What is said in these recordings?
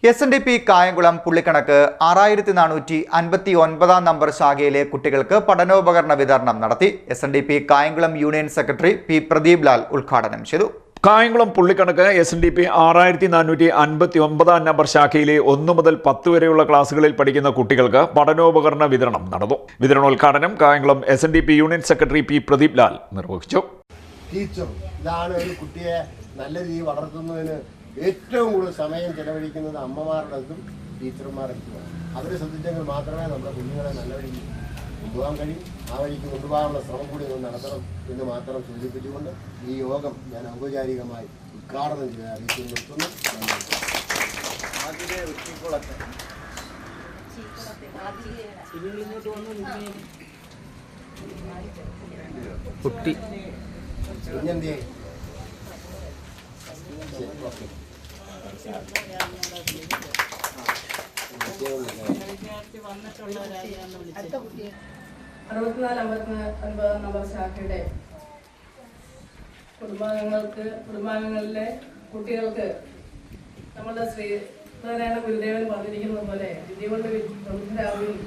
SNDP Kayamkulam പുള്ളിക്കണക്ക് 6459 number ശാഖയിലെ കുട്ടികൾക്ക് പഠനോപകരണ വിതരണം നടത്തി. SNDP Kayamkulam union secretary P Pradeep Lal ഉദ്ഘാടനം ചെയ്തു. കായംകുളം പുള്ളിക്കണക്ക് SNDP 6459 നമ്പർ ശാഖയിലെ 1 മുതൽ 10 വരെയുള്ള ക്ലാസുകളിൽ പഠിക്കുന്ന കുട്ടികൾക്ക് പഠനോപകരണ വിതരണം നടന്നു. വിതരണോദ്ഘാടനം Kayamkulam SNDP union secretary P Pradeep Lal നിർവഹിച്ചു. ടീച്ചർ ഇതാണ് ഒരു കുട്ടിയെ നല്ല രീതിയിൽ വളർത്തുന്നതിന് ഏറ്റവും കൂടുതൽ സമയം ചെലവഴിക്കുന്നത് അമ്മമാരുടെതും ടീച്ചർമാരുടെ. അവരെ ശ്രദ്ധിച്ചെങ്കിൽ മാത്രമേ നമ്മുടെ കുഞ്ഞുങ്ങളെ നല്ല വഴിക്ക് കൊണ്ടുപോകാൻ കഴിയും. ആ വഴിക്ക് കൊണ്ടുപോകാനുള്ള ശ്രമം കൂടി നടത്തണം എന്ന് മാത്രം സൂചിപ്പിച്ചുകൊണ്ട് ഈ യോഗം ഞാൻ ഔപചാരികമായി ഉദ്ഘാടനം ചെയ്ത് അറിയിച്ചു നിർത്തുന്നു. കുട്ടി കുഞ്ഞെന്തേ നമ്പർ ശാഖയുടെ കുടുംബാംഗങ്ങളിലെ കുട്ടികൾക്ക് നമ്മുടെ ശ്രീനാരായണ ഗുരുദേവൻ പറഞ്ഞിരിക്കുന്നത് പോലെ വിദ്യ കൊണ്ട് പ്രബുദ്ധരാകുകയും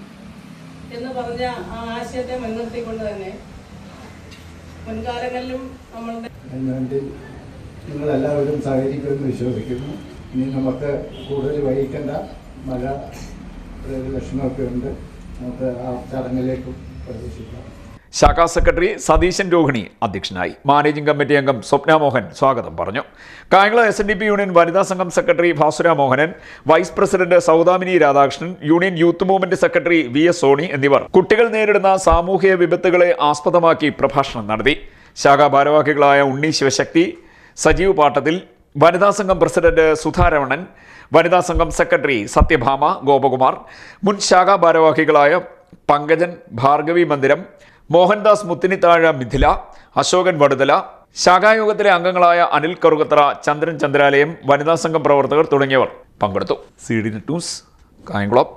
എന്ന് പറഞ്ഞ ആ ആശയത്തെ മുൻനിർത്തിക്കൊണ്ട് തന്നെ മുൻകാലങ്ങളിലും നമ്മളുടെ അതിനുവേണ്ടി നിങ്ങളെല്ലാവരും സഹകരിക്കുമെന്ന് വിശ്വസിക്കുന്നു. ഇനി നമുക്ക് കൂടുതൽ വൈകിക്കേണ്ട മഴ ലക്ഷണമൊക്കെ ഉണ്ട്. നമുക്ക് ആ ചടങ്ങിലേക്ക് പ്രവേശിക്കാം. ശാഖാ സെക്രട്ടറി സതീശൻ രോഹിണി അധ്യക്ഷനായി. മാനേജിംഗ് കമ്മിറ്റി അംഗം സ്വപ്ന മോഹൻ സ്വാഗതം പറഞ്ഞു. കായംകുളം SNDP യൂണിയൻ വനിതാ സംഘം secretary Bhasura Mohanan, vice president Saudamini Radhakrishnan, union youth movement secretary VS Soni എന്നിവർ കുട്ടികൾ നേരിടുന്ന സാമൂഹിക വിപത്തുകളെ ആസ്പദമാക്കി പ്രഭാഷണം നടത്തി. ശാഖാ ഭാരവാഹികളായ ഉണ്ണി ശിവശക്തി, സജീവ് പാട്ടത്തിൽ, വനിതാ സംഘം പ്രസിഡന്റ് സുധാരമണൻ, വനിതാ സംഘം സെക്രട്ടറി സത്യഭാമ ഗോപകുമാർ, മുൻ ശാഖാ ഭാരവാഹികളായ പങ്കജൻ, ഭാർഗവി മന്ദിരം, മോഹൻദാസ് മുത്തിനിത്താഴ മിഥില, അശോകൻ വടുതല, ശാഖായോഗത്തിലെ അംഗങ്ങളായ അനിൽ കറുകത്ര, ചന്ദ്രൻ ചന്ദ്രാലയം, വനിതാ സംഘം പ്രവർത്തകർ തുടങ്ങിയവർ പങ്കെടുത്തു. CD news Kayamkulam.